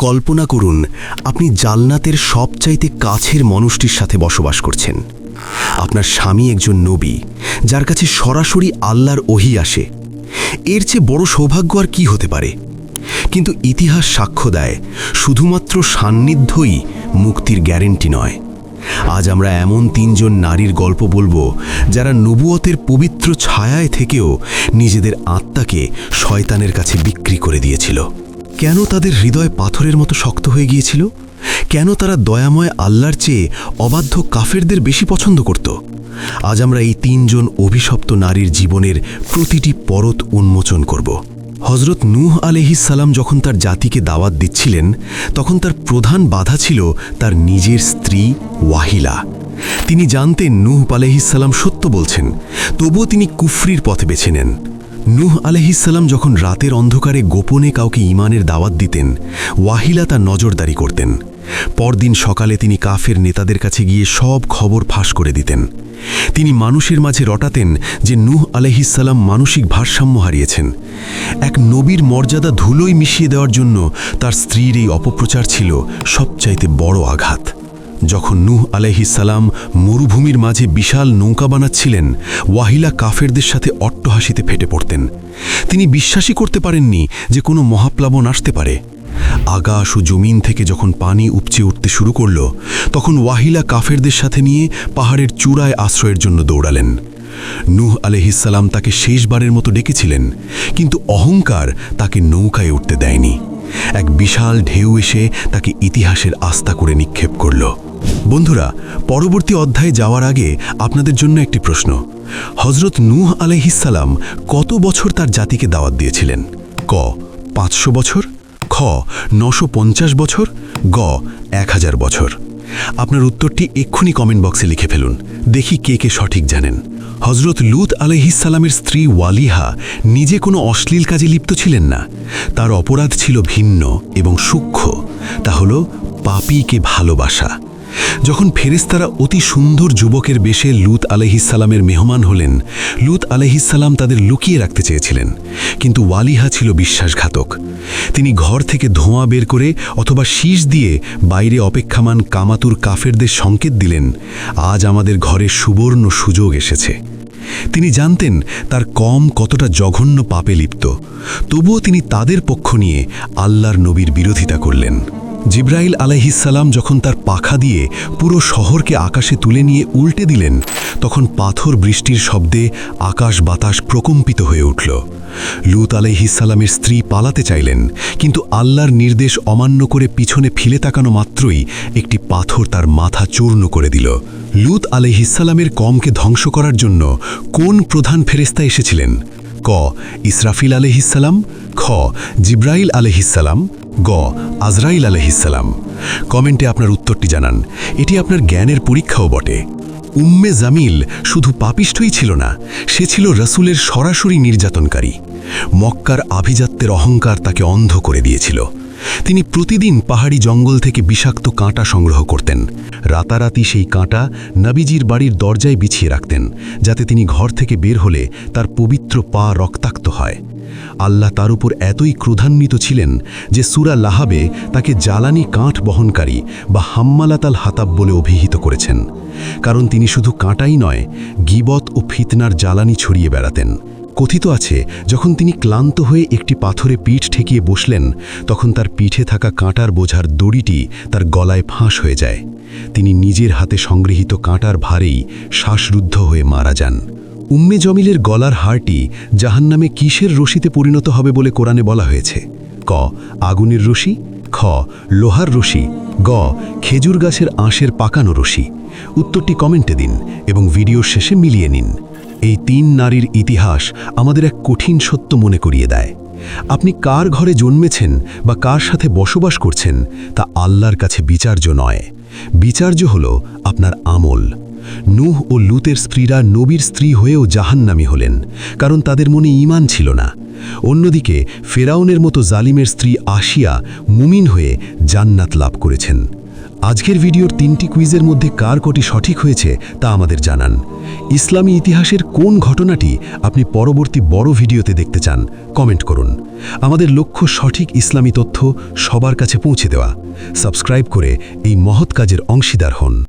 কল্পনা করুন আপনি জান্নাতের সবচাইতে কাছের মানুষটির সাথে বসবাস করছেন। আপনার স্বামী একজন নবী, যার কাছে সরাসরি আল্লাহর ওহী আসে। এর চেয়ে বড় সৌভাগ্য আর কি হতে পারে? কিন্তু ইতিহাস সাক্ষ্য দেয় শুধুমাত্র সান্নিধ্যই মুক্তির গ্যারেন্টি নয়। আজ আমরা এমন 3 জন নারীর গল্প বলবো যারা নবুয়তের পবিত্র ছায়ায় থেকেও নিজেদের আত্মাকে শয়তানের কাছে বিক্রি করে দিয়েছিল। কেন তাদের হৃদয় পাথরের মতো শক্ত হয়ে গিয়েছিল? কেন তারা দয়াময় আল্লাহর চেয়ে অবাধ্য কাফেরদের বেশি পছন্দ করত? আজ আমরা এই 3 জন অভিশপ্ত নারীর জীবনের প্রতিটি পরত উন্মোচন করব। হযরত নূহ আলাইহিস সালাম যখন তার জাতিকে দাওয়াত দিচ্ছিলেন, তখন তার প্রধান বাধা ছিল তার নিজের স্ত্রী ওয়াহিলা। তিনি জানতেন নূহ আলাইহিস সালাম সত্য বলছেন, তবুও তিনি কুফরির পথে বেছে নেন। নূহ আলাইহিস সালাম যখন রাতের অন্ধকারে গোপনে কাউকে ঈমানের দাওয়াত দিতেন, ওয়াহিলা তার নজরদারি করতেন। পরদিন সকালে তিনি কাফের নেতাদের কাছে গিয়ে সব খবর ফাঁস করে দিতেন। তিনি মানুষের মাঝে রটাতেন যে নূহ আলাইহিস সালাম মানসিক ভারসাম্য হারিয়েছেন। এক নবীর মর্যাদা ধুলোয় মিশিয়ে দেওয়ার জন্য তার স্ত্রীর এই অপপ্রচার ছিল সবচাইতে বড় আঘাত। যখন নূহ আলাইহিস সালাম মরুভূমির মাঝে বিশাল নৌকা বানাচ্ছিলেন, ওয়াহিলা কাফেরদের সাথে অট্টহাসিতে ফেটে পড়তেন। তিনি বিশ্বাসই করতে পারেননি যে কোনো মহাপ্লাবন আসতে পারে। আকাশ ও জমিন থেকে যখন পানি উপচে উঠতে শুরু করল, তখন ওয়াহিলা কাফেরদের সাথে নিয়ে পাহাড়ের চূড়ায় আশ্রয়ের জন্য দৌড়ালেন। নূহ আলাইহিস সালাম তাকে শেষবারের মতো ডেকেছিলেন, কিন্তু অহংকার তাকে নৌকায় উঠতে দেয়নি। এক বিশাল ঢেউ এসে তাকে ইতিহাসের আস্থা করে নিক্ষেপ করল। বন্ধুরা, পরবর্তী অধ্যায়ে যাওয়ার আগে আপনাদের জন্য একটি প্রশ্ন। হযরত নূহ আলাইহিস সালাম কত বছর তার জাতিকে দাওয়াত দিয়েছিলেন? ক 500 বছর, খ 950 বছর, গ 1000 বছর। আপনার উত্তরটি এক্ষুনি কমেন্ট বক্সে লিখে ফেলুন। দেখি কে কে সঠিক জানেন। হযরত লূত আলাইহিস সালামের স্ত্রী ওয়ালিহা নিজে কোনো অশ্লীল কাজে লিপ্ত ছিলেন না। তার অপরাধ ছিল ভিন্ন এবং সূক্ষ্ম। তা হল পাপীকে ভালোবাসা। যখন ফেরেশতারা অতি সুন্দর যুবকের বেশে লূত আলাইহিস সালামের মেহমান হলেন, লূত আলাইহিস সালাম তাদের লুকিয়ে রাখতে চেয়েছিলেন, কিন্তু ওয়ালিহা ছিল বিশ্বাসঘাতক। তিনি ঘর থেকে ধোঁয়া বের করে অথবা শীষ দিয়ে বাইরে অপেক্ষামান কামাতুর কাফেরদের সংকেত দিলেন, আজ আমাদের ঘরে সুবর্ণ সুযোগ এসেছে। তিনি জানতেন তার কম কতটা জঘন্য পাপে লিপ্ত, তবুও তিনি তাদের পক্ষ নিয়ে আল্লাহর নবীর বিরোধিতা করলেন। জিবরাইল আলাইহিস সালাম যখন তার পাখা দিয়ে পুরো শহরকে আকাশে তুলে নিয়ে উল্টে দিলেন, তখন পাথর বৃষ্টির শব্দে আকাশ বাতাস প্রকম্পিত হয়ে উঠল। লূত আলাইহিস সালামের স্ত্রী পালাতে চাইলেন, কিন্তু আল্লাহর নির্দেশ অমান্য করে পিছনে ফিরে তাকানো মাত্রই একটি পাথর তার মাথা চূর্ণ করে দিল। লূত আলাইহিস সালামের কওমকে ধ্বংস করার জন্য কোন প্রধান ফেরেশতা এসেছিলেন? ক ইসরাফিল আলাইহিস সালাম, খ জিবরাইল আলাইহিস সালাম, গ আজরাইল আলাইহিস সালাম। কমেন্টে আপনার উত্তরটি জানান। এটি আপনার জ্ঞানের পরীক্ষাও বটে। উম্মে জামিল শুধু পাপিষ্ঠই ছিল না, সে ছিল রাসূলের সরাসরি নির্যাতনকারী। মক্কার আভিজাত্যের অহংকার তাকে অন্ধ করে দিয়েছিল। তিনি প্রতিদিন পাহাড়ি জঙ্গল থেকে বিষাক্ত কাঁটা সংগ্রহ করতেন। রাতারাতি সেই কাঁটা নবীজির বাড়ির দরজায় বিছিয়ে রাখতেন, যাতে তিনি ঘর থেকে বের হলে তার পবিত্র পা রক্তাক্ত হয়। আল্লাহ তার উপর এতই ক্রোধান্বিত ছিলেন যে সূরা লাহাবে তাকে জ্বালানি কাঠ বহনকারী বা হাম্মালাতাল হাতাব বলে অভিহিত করেছেন, কারণ তিনি শুধু কাঁটাই নয়, গীবত ও ফিতনার জ্বালানি ছড়িয়ে বেড়াতেন। কথিত আছে, যখন তিনি ক্লান্ত হয়ে একটি পাথরে পিঠ ঠেকিয়ে বসলেন, তখন তার পিঠে থাকা কাঁটার বোঝার দড়িটি তার গলায় ফাঁস হয়ে যায়। তিনি নিজের হাতে সংগৃহীত কাঁটার ভারেই শ্বাসরুদ্ধ হয়ে মারা যান। উম্মে জমিলের গলার হাড়টি জাহান্নামে কিসের রশিতে পরিণত হবে বলে কোরআনে বলা হয়েছে? ক আগুনের রশি, খ লোহার রশি, গ খেজুর গাছের আঁশের পাকানো রশি। উত্তরটি কমেন্টে দিন এবং ভিডিওর শেষে মিলিয়ে নিন। এই 3 নারীর ইতিহাস আমাদের এক কঠিন সত্য মনে করিয়ে দেয়। আপনি কার ঘরে জন্মেছেন বা কার সাথে বসবাস করছেন, তা আল্লাহর কাছে বিচার্য নয়। বিচার্য হল আপনার আমল। নূহ ও লূতের স্ত্রীরা নবীর স্ত্রী হয়েও জাহান্নামী হলেন, কারণ তাদের মনে ঈমান ছিল না। অন্যদিকে ফেরাউনের মতো জালিমের স্ত্রী আসিয়া মুমিন হয়ে জান্নাত লাভ করেছেন। আজকের ভিডিওর 3টি কুইজের মধ্যে কার কটি সঠিক হয়েছে তা আমাদের জানান। ইসলামী ইতিহাসের কোন ঘটনাটি আপনি পরবর্তী বড় ভিডিওতে দেখতে চান কমেন্ট করুন। আমাদের লক্ষ্য সঠিক ইসলামী তথ্য সবার কাছে পৌঁছে দেওয়া। সাবস্ক্রাইব করে এই মহৎ কাজের অংশীদার হন।